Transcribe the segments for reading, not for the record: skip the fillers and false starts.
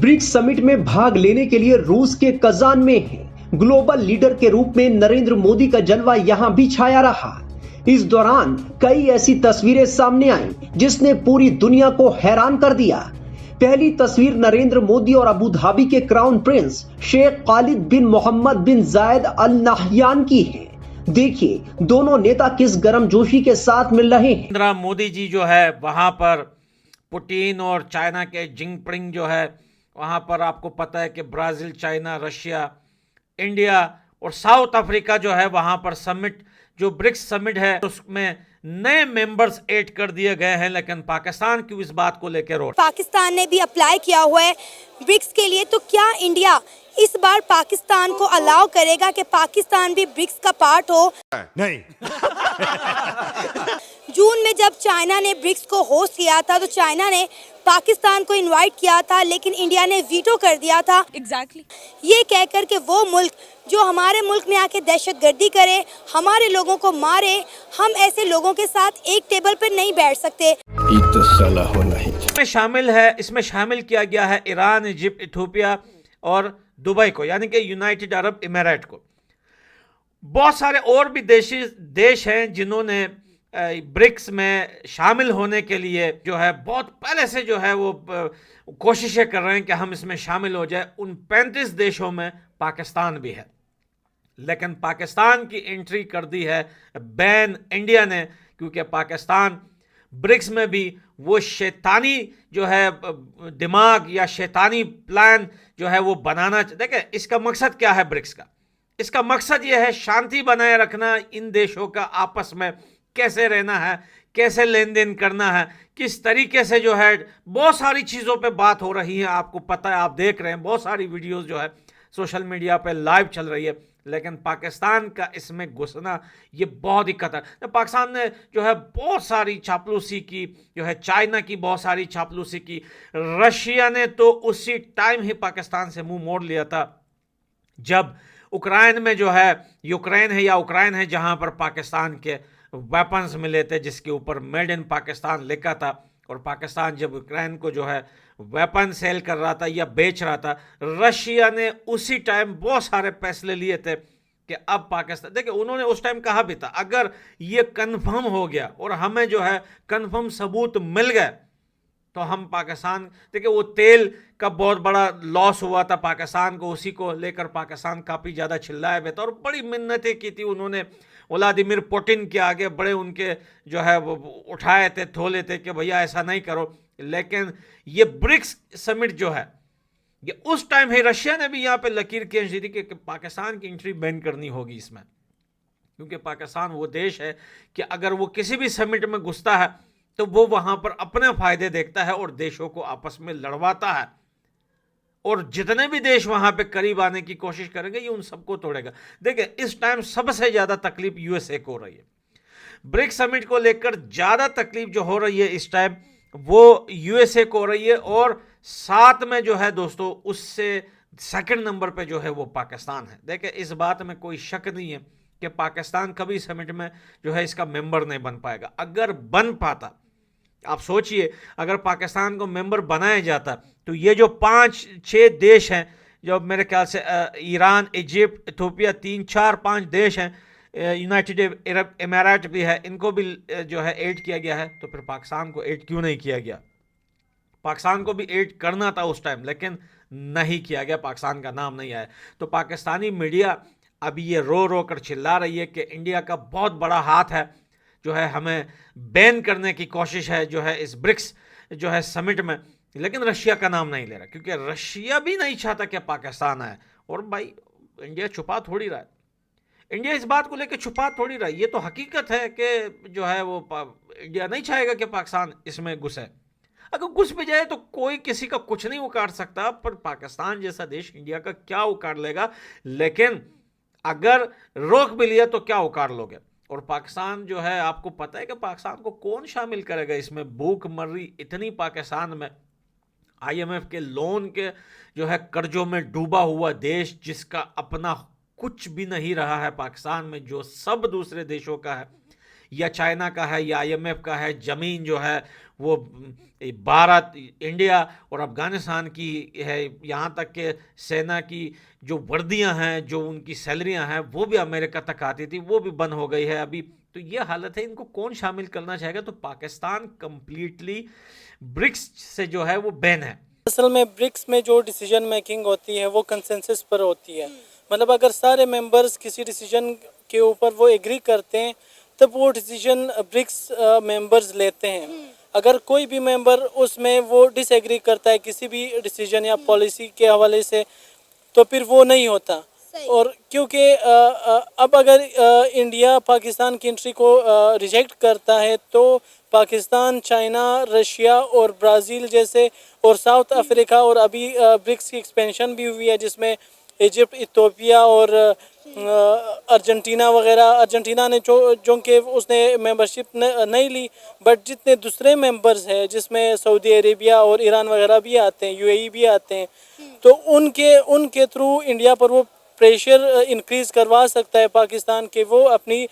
BRICS summit में भाग लेने के लिए रूस के कजान में है। ग्लोबल लीडर के रूप में नरेंद्र मोदी का जलवा यहां भी छाया रहा। इस दौरान कई ऐसी तस्वीरें सामने आईं जिसने पूरी दुनिया को हैरान कर दिया। पहली तस्वीर नरेंद्र मोदी और अबू धाबी के क्राउन प्रिंस शेख खालिद बिन मोहम्मद बिन जायद अल नाहयान की है। देखिए दोनों नेता किस गर्मजोशी के साथ मिल रहे हैं। नरेंद्र मोदी जी जो है वहां पर पुतिन और चाइना के जिनपिंग जो है वहां पर आपको पता है कि ब्राजील, चाइना, रशिया, इंडिया और साउथ अफ्रीका जो है वहां पर समिट, जो ब्रिक्स समिट है उसमें नए मेंबर्स ऐड कर दिए गए हैं, लेकिन पाकिस्तान क्यों इस बात को लेकर रोड। पाकिस्तान ने भी अप्लाई किया हुआ है ब्रिक्स के लिए, तो क्या इंडिया इस बार पाकिस्तान को अलाउ करेगा कि पाकिस्तान भी ब्रिक्स का पार्ट हो? नहीं। जून में जब चाइना ने ब्रिक्स को होस्ट किया था तो चाइना ने पाकिस्तान को इनवाइट किया था, लेकिन इंडिया ने वीटो कर दिया था। एग्जैक्टली ये कहकर के वो मुल्क जो हमारे मुल्क में आके दहशतगर्दी करे, हमारे लोगों को मारे, हम ऐसे लोगों के साथ एक टेबल पर नहीं बैठ सकते। इसमें शामिल किया गया है ईरान, इजिप्ट, इथियोपिया और दुबई को, यानी कि यूनाइटेड अरब इमिरेट को। बहुत सारे और भी देश हैं जिन्होंने ब्रिक्स में शामिल होने के लिए जो है बहुत पहले से जो है वो कोशिशें कर रहे हैं कि हम इसमें शामिल हो जाए। उन 35 देशों में पाकिस्तान भी है, लेकिन पाकिस्तान की एंट्री कर दी है बैन इंडिया ने, क्योंकि पाकिस्तान ब्रिक्स में भी वो शैतानी जो है दिमाग या शैतानी प्लान जो है वो बनाना। देखिए इसका मकसद क्या है ब्रिक्स का? इसका मकसद ये है शांति बनाए रखना, इन देशों का आपस में कैसे रहना है, कैसे लेन देन करना है, किस तरीके से जो है बहुत सारी चीज़ों पे बात हो रही है। आपको पता है, आप देख रहे हैं बहुत सारी वीडियोस जो है सोशल मीडिया पे लाइव चल रही है, लेकिन पाकिस्तान का इसमें घुसना ये बहुत ही खतरा। पाकिस्तान ने जो है बहुत सारी चापलूसी की, जो है चाइना की बहुत सारी चापलूसी की, रशिया ने तो उसी टाइम ही पाकिस्तान से मुंह मोड़ लिया था जब यूक्रेन में जो है, यूक्रेन है जहां पर पाकिस्तान के वेपन्स मिले थे जिसके ऊपर मेड इन पाकिस्तान लिखा था। और पाकिस्तान जब यूक्रेन को जो है वेपन सेल कर रहा था या बेच रहा था, रशिया ने उसी टाइम बहुत सारे फैसले लिए थे कि अब पाकिस्तान, देखिए उन्होंने उस टाइम कहा भी था अगर ये कंफर्म हो गया और हमें जो है कंफर्म सबूत मिल गए तो हम पाकिस्तान, देखिए वो तेल का बहुत बड़ा लॉस हुआ था पाकिस्तान को, उसी को लेकर पाकिस्तान काफ़ी ज़्यादा चिल्लाए हुए था और बड़ी मिन्नतें की थी उन्होंने। व्लादिमीर पुतिन के आगे बड़े उनके जो है वो उठाए थे, थोले थे कि भैया ऐसा नहीं करो। लेकिन ये ब्रिक्स समिट जो है ये उस टाइम है, रशिया ने भी यहाँ पे लकीर खींच दी थी कि पाकिस्तान की एंट्री बैन करनी होगी इसमें, क्योंकि पाकिस्तान वो देश है कि अगर वो किसी भी समिट में घुसता है तो वो वहां पर अपने फायदे देखता है और देशों को आपस में लड़वाता है, और जितने भी देश वहां पे करीब आने की कोशिश करेंगे ये उन सबको तोड़ेगा। देखिए इस टाइम सबसे ज्यादा तकलीफ यूएसए को हो रही है। ब्रिक्स समिट को लेकर ज्यादा तकलीफ जो हो रही है इस टाइम वो यूएसए को हो रही है, और साथ में जो है दोस्तों उससे सेकंड नंबर पे जो है वो पाकिस्तान है। देखिए इस बात में कोई शक नहीं है कि पाकिस्तान कभी समिट में जो है इसका मेंबर नहीं बन पाएगा। अगर बन पाता, आप सोचिए अगर पाकिस्तान को मेंबर बनाया जाता तो ये जो 5-6 देश हैं, जो मेरे ख्याल से ईरान, इजिप्ट, इथियोपिया, 3-4-5 देश हैं, यूनाइटेड अरब इमिरेट भी है, इनको भी जो है ऐड किया गया है। तो फिर पाकिस्तान को ऐड क्यों नहीं किया गया? पाकिस्तान को भी ऐड करना था उस टाइम, लेकिन नहीं किया गया, पाकिस्तान का नाम नहीं आया। तो पाकिस्तानी मीडिया अभी ये रो रो कर चिल्ला रही है कि इंडिया का बहुत बड़ा हाथ है, जो है हमें बैन करने की कोशिश है जो है इस ब्रिक्स जो है समिट में, लेकिन रशिया का नाम नहीं ले रहा, क्योंकि रशिया भी नहीं चाहता कि पाकिस्तान आए। और भाई इंडिया छुपा थोड़ी रहा है, इंडिया इस बात को लेकर छुपा थोड़ी रहा है, ये तो हकीकत है कि जो है वो इंडिया नहीं चाहेगा कि पाकिस्तान इसमें घुसे। अगर घुस भी जाए तो कोई किसी का कुछ नहीं उखाड़ सकता, पर पाकिस्तान जैसा देश इंडिया का क्या उखाड़ लेगा, लेकिन अगर रोक भी लिया तो क्या उखाड़ लोगे। और पाकिस्तान जो है, आपको पता है कि पाकिस्तान को कौन शामिल करेगा इसमें? भूखमरी इतनी पाकिस्तान में, आईएमएफ के लोन के जो है कर्जों में डूबा हुआ देश, जिसका अपना कुछ भी नहीं रहा है पाकिस्तान में, जो सब दूसरे देशों का है या चाइना का है या आईएमएफ का है, जमीन जो है वो भारत, इंडिया और अफगानिस्तान की है। यहाँ तक कि सेना की जो वर्दियाँ हैं, जो उनकी सैलरियाँ हैं, वो भी अमेरिका तक आती थी, वो भी बंद हो गई है अभी। तो ये हालत है, इनको कौन शामिल करना चाहेगा? तो पाकिस्तान कंप्लीटली ब्रिक्स से जो है वो बैन है। असल में ब्रिक्स में जो डिसीजन मेकिंग होती है वो कंसेंसस पर होती है। मतलब अगर सारे मेंबर्स किसी डिसीजन के ऊपर वो एग्री करते हैं तब वो डिसीजन ब्रिक्स मेंबर्स लेते हैं। अगर कोई भी मेंबर उसमें वो डिसएग्री करता है किसी भी डिसीजन या पॉलिसी के हवाले से तो फिर वो नहीं होता। और क्योंकि अब अगर इंडिया पाकिस्तान की एंट्री को रिजेक्ट करता है तो पाकिस्तान, चाइना, रशिया और ब्राज़ील जैसे और साउथ अफ्रीका और अभी ब्रिक्स की एक्सपेंशन भी हुई है जिसमें इजिप्ट, इथियोपिया और अर्जेंटीना वगैरह। अर्जेंटीना ने जो कि उसने मेंबरशिप नहीं ली, बट जितने दूसरे मेंबर्स हैं जिसमें सऊदी अरेबिया और ईरान वगैरह भी आते हैं, यूएई भी आते हैं, तो उनके थ्रू इंडिया पर वो प्रेशर इंक्रीज़ करवा सकता है पाकिस्तान के वो अपनी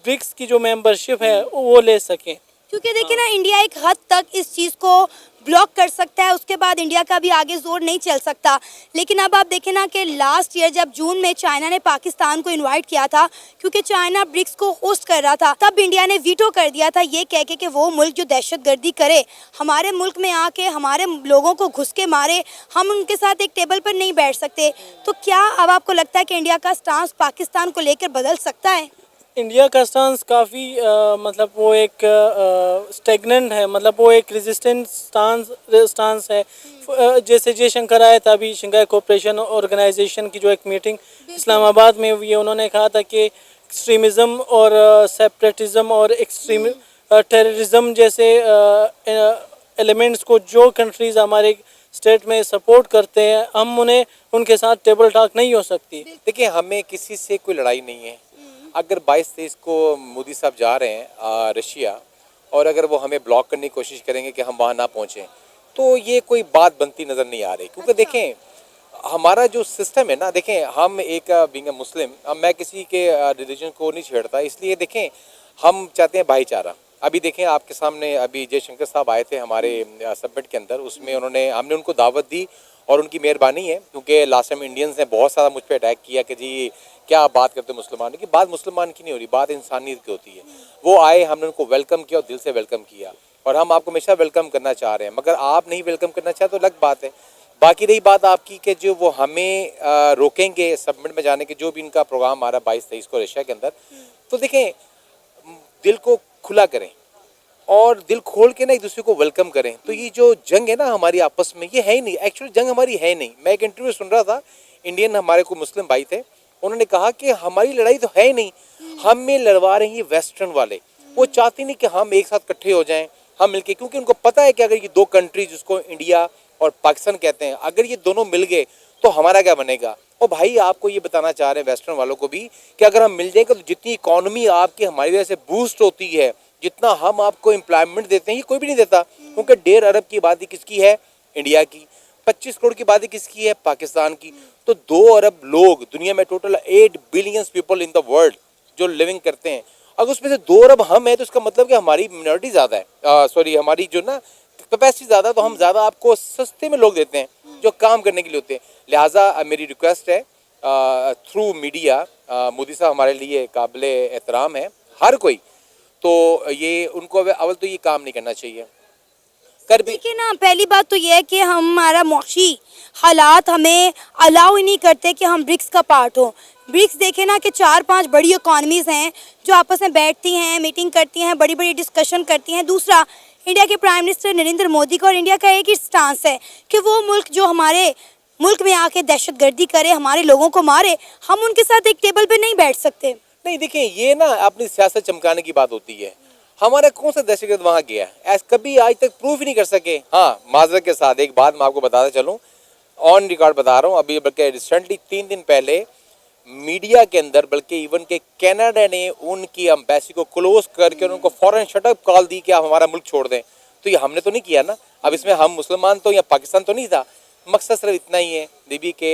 ब्रिक्स की जो मेंबरशिप है वो ले सकें। क्योंकि देखिए ना, इंडिया एक हद तक इस चीज़ को ब्लॉक कर सकता है, उसके बाद इंडिया का भी आगे जोर नहीं चल सकता। लेकिन अब आप देखें ना कि लास्ट ईयर जब जून में चाइना ने पाकिस्तान को इनवाइट किया था, क्योंकि चाइना ब्रिक्स को होस्ट कर रहा था, तब इंडिया ने वीटो कर दिया था ये कह के कि वो मुल्क जो दहशतगर्दी करे, हमारे मुल्क में आके हमारे लोगों को घुस के मारे, हम उनके साथ एक टेबल पर नहीं बैठ सकते। तो क्या अब आपको लगता है कि इंडिया का स्टांस पाकिस्तान को लेकर बदल सकता है? इंडिया का स्टांस काफ़ी मतलब वो एक स्टेगनेंट है, मतलब वो एक रेजिस्टेंट स्टांस है। जैसे जयशंकर आया था अभी शंघाई कोऑपरेशन ऑर्गेनाइजेशन की जो एक मीटिंग इस्लामाबाद में हुई है, उन्होंने कहा था कि एक्सट्रीमिज़म और सेपरेटिज़म और एक्सट्रीम टेररिज्म जैसे एलिमेंट्स को जो कंट्रीज़ हमारे स्टेट में सपोर्ट करते हैं, हम उनके साथ टेबल टॉक नहीं हो सकती। देखिए, हमें किसी से कोई लड़ाई नहीं है। अगर 22-23 को मोदी साहब जा रहे हैं रशिया, और अगर वो हमें ब्लॉक करने की कोशिश करेंगे कि हम वहाँ ना पहुँचें, तो ये कोई बात बनती नज़र नहीं आ रही। क्योंकि देखें, हमारा जो सिस्टम है ना, देखें, हम एक बीइंग अ मुस्लिम, अब मैं किसी के रिलीजन को नहीं छेड़ता, इसलिए देखें हम चाहते हैं भाईचारा। अभी देखें आपके सामने अभी जयशंकर साहब आए थे हमारे समिट के अंदर, उसमें हमने उनको दावत दी और उनकी मेहरबानी है, क्योंकि लास्ट टाइम इंडियंस ने बहुत सारा मुझ पर अटैक किया कि जी क्या आप बात करते हैं मुसलमानों की। बात मुसलमान की नहीं हो रही, बात इंसानियत की होती है। वो आए, हमने उनको वेलकम किया और दिल से वेलकम किया, और हम आपको हमेशा वेलकम करना चाह रहे हैं। मगर आप नहीं वेलकम करना चाहते तो अलग बात है। बाकी रही बात आपकी कि जो वो हमें रोकेंगे समिट में जाने के, जो भी इनका प्रोग्राम आ रहा है 22-23 को रशिया के अंदर, तो देखें, दिल को खुला करें और दिल खोल के ना एक दूसरे को वेलकम करें। तो ये जो जंग है ना हमारी आपस में, ये है ही नहीं, एक्चुअली जंग हमारी है नहीं। मैं एक इंटरव्यू सुन रहा था, इंडियन हमारे को मुस्लिम भाई थे, उन्होंने कहा कि हमारी लड़ाई तो है ही नहीं, हमें लड़वा रहे हैं ये वेस्टर्न वाले। वो चाहते नहीं कि हम एक साथ इकट्ठे हो जाएं, हम मिलके, क्योंकि उनको पता है कि अगर ये दो कंट्री जिसको इंडिया और पाकिस्तान कहते हैं, अगर ये दोनों मिल गए तो हमारा क्या बनेगा। और भाई आपको ये बताना चाह रहे हैं वेस्टर्न वालों को भी कि अगर हम मिल जाएंगे तो जितनी इकॉनमी आपकी हमारी वजह से बूस्ट होती है, जितना हम आपको एम्प्लॉयमेंट देते हैं, ये कोई भी नहीं देता। क्योंकि 1.5 अरब की आबादी किसकी है? इंडिया की। 25 करोड़ की आबादी किसकी है? पाकिस्तान की। तो 2 अरब लोग दुनिया में, total 8 billion people in the world जो लिविंग करते हैं, अगर उसमें से 2 अरब हम हैं तो इसका मतलब कि हमारी मिनॉरिटी ज़्यादा है, हमारी जो ना कैपेसिटी ज़्यादा, तो हम ज़्यादा आपको सस्ते में लोग देते हैं जो काम करने के लिए होते हैं। लिहाजा मेरी रिक्वेस्ट है थ्रू मीडिया, मोदी साहब हमारे लिए काबिले एहतराम है हर कोई, तो ये उनको अव्वल तो ये काम नहीं करना चाहिए। देखिए ना, पहली बात तो ये है कि हमारा मुआशी हालात हमें अलाउ ही नहीं करते कि हम ब्रिक्स का पार्ट हो। ब्रिक्स देखे ना कि 4-5 बड़ी इकॉनमीज़ हैं जो आपस में बैठती हैं, मीटिंग करती हैं, बड़ी बड़ी डिस्कशन करती हैं। दूसरा, इंडिया के प्राइम मिनिस्टर नरेंद्र मोदी का और इंडिया का एक ही स्टांस है कि वो मुल्क जो हमारे मुल्क में आके दहशतगर्दी करे, हमारे लोगों को मारे, हम उनके साथ एक टेबल पर नहीं बैठ सकते। नहीं, देखिए, ये ना अपनी सियासत चमकाने की बात होती है। हमारा कौन सा दहशतगर्द वहाँ गया है? कभी आज तक प्रूफ ही नहीं कर सके। हाँ, माजरत के साथ एक बात मैं आपको बताता चलूँ, ऑन रिकॉर्ड बता रहा हूँ, अभी बल्कि रिसेंटली 3 दिन पहले मीडिया के अंदर, बल्कि इवन के कनाडा ने उनकी एम्बेसी को क्लोज करके उनको फौरन शटअप कॉल दी कि आप हमारा मुल्क छोड़ दें। तो ये हमने तो नहीं किया ना। अब इसमें हम मुसलमान तो या पाकिस्तान तो नहीं था, मकसद सिर्फ इतना ही है दीदी के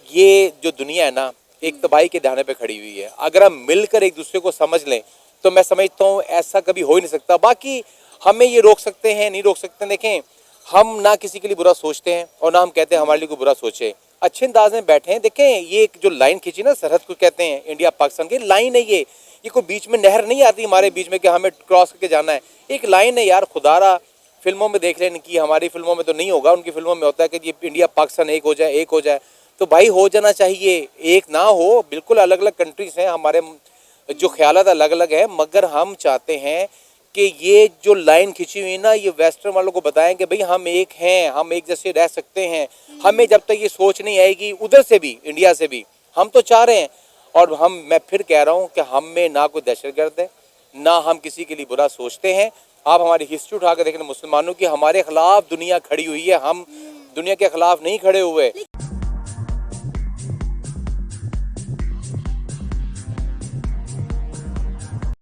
ये जो दुनिया है ना एक तबाही के ढाने पे खड़ी हुई है। अगर हम मिलकर एक दूसरे को समझ लें तो मैं समझता हूँ ऐसा कभी हो ही नहीं सकता। बाकी हमें ये रोक सकते हैं नहीं रोक सकते। देखें, हम ना किसी के लिए बुरा सोचते हैं और ना हम कहते हैं हमारे लिए कोई बुरा सोचे, अच्छे अंदाज में बैठे हैं। देखें, ये एक जो लाइन खींची ना, सरहद को कहते हैं इंडिया पाकिस्तान की लाइन है, ये कोई बीच में नहर नहीं आती हमारे बीच में कि हमें क्रॉस करके जाना है। एक लाइन है यार, खुदारा फिल्मों में देख लें कि हमारी फिल्मों में तो नहीं होगा, उनकी फिल्मों में होता है कि ये इंडिया पाकिस्तान एक हो जाए, एक हो जाए। तो भाई हो जाना चाहिए, एक ना हो। बिल्कुल अलग अलग कंट्रीज हैं, हमारे जो ख्यालात अलग अलग है, मगर हम चाहते हैं कि ये जो लाइन खिंची हुई ना, ये वेस्टर्न वालों को बताएं कि भाई हम एक हैं, हम एक जैसे रह सकते हैं। हमें जब तक ये सोच नहीं आएगी उधर से भी, इंडिया से भी, हम तो चाह रहे हैं। और मैं फिर कह रहा हूँ कि हम में ना कोई दहशतगर्द है, ना हम किसी के लिए बुरा सोचते हैं। आप हमारी हिस्ट्री उठा कर देखें मुसलमानों की, हमारे खिलाफ दुनिया खड़ी हुई है, हम दुनिया के खिलाफ नहीं खड़े हुए।